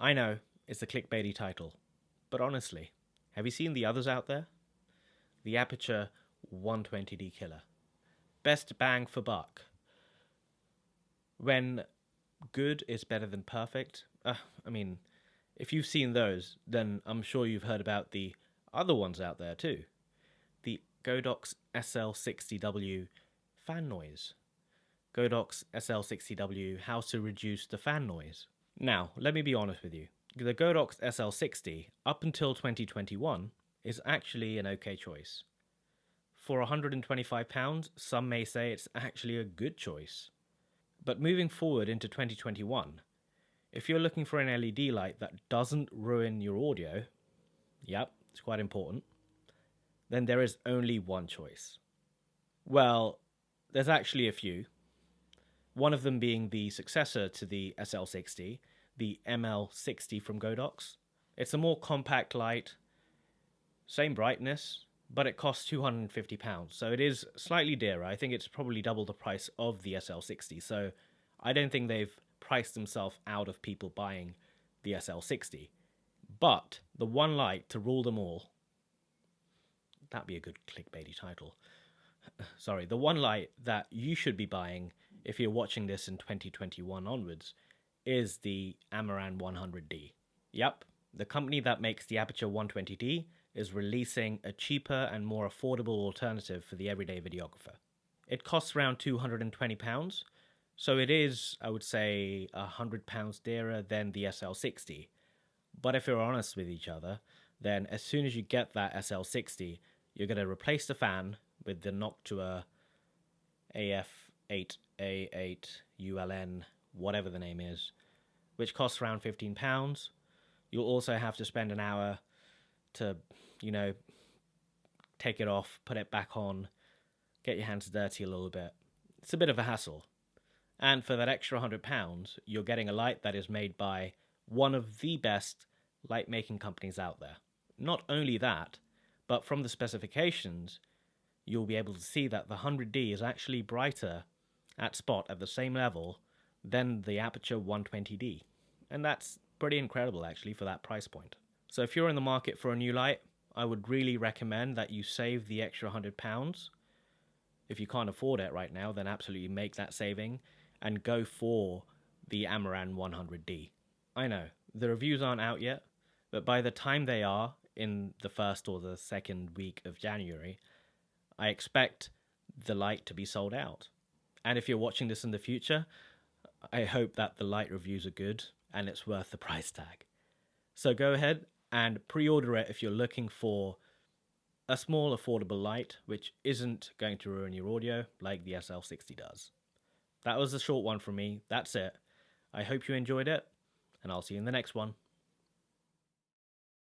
I know, it's a clickbaity title, but honestly, have you seen the others out there? The Aperture 120D killer. Best bang for buck. When good is better than perfect, if you've seen those, then I'm sure you've heard about the other ones out there too. The Godox SL60w fan noise. Godox SL60w, how to reduce the fan noise. Now, let me be honest with you. The Godox SL60, up until 2021, is actually an okay choice. For £125, some may say it's actually a good choice. But moving forward into 2021, if you're looking for an LED light that doesn't ruin your audio, yep, it's quite important, then there is only one choice. Well, there's actually a few. One of them being the successor to the SL60, the ML60 from Godox. It's a more compact light, same brightness, but it costs £250, so it is slightly dearer. I think it's probably double the price of the SL60, so I don't think they've priced themselves out of people buying the SL60. But the one light to rule them all, that'd be a good clickbaity title. Sorry, the one light that you should be buying if you're watching this in 2021 onwards is the Amaran 100D. Yep, the company that makes the Aperture 120D is releasing a cheaper and more affordable alternative for the everyday videographer. It costs around £220, so it is, I would say, £100 dearer than the SL60. But if you're honest with each other, then as soon as you get that SL60, you're going to replace the fan with the Noctua AF8A8 ULN, whatever the name is, which costs around £15. You'll also have to spend an hour to, take it off, put it back on, get your hands dirty a little bit. It's a bit of a hassle. And for that extra £100, you're getting a light that is made by one of the best light making companies out there. Not only that, but from the specifications, you'll be able to see that the 100D is actually brighter at spot at the same level than the Aperture 120D. And that's pretty incredible actually for that price point. So if you're in the market for a new light, I would really recommend that you save the extra £100. If you can't afford it right now, then absolutely make that saving and go for the Amaran 100D. I know, the reviews aren't out yet, but by the time they are, in the first or the second week of January, I expect the light to be sold out. And if you're watching this in the future, I hope that the light reviews are good and it's worth the price tag. So go ahead and pre-order it if you're looking for a small affordable light which isn't going to ruin your audio like the SL60 does. That was a short one from me. That's it. I hope you enjoyed it, and I'll see you in the next one.